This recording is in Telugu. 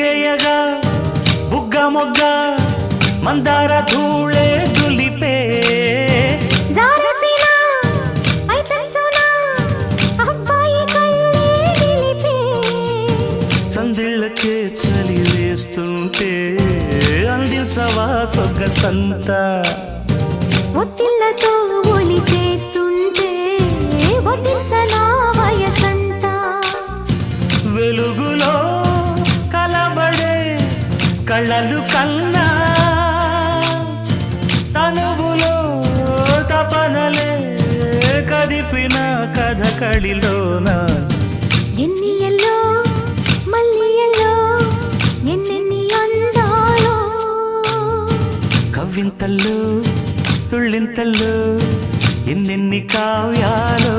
ముడివేయగా బుగ్గ మొగ్గ మందార ధూళే దులిపే సందిళ్ళకే చలి వేస్తుంటే అందించవా సొగ్గసంతా ఒత్తిళ్లతో ఒలి చేస్తుంటే వడ్డించనా వయసంతా వెలుగులో కలబడే కళ్ళలు కన్నా తనువులో తపనలే కదిపిన కథ కళిలోన ఎన్ని ఎల్లో మళ్ళీ ఎల్లో ఎన్నెన్ని అందాలో కవ్వింతల్లో తుళ్ళింతల్లో ఎన్నెన్ని కావ్యాలో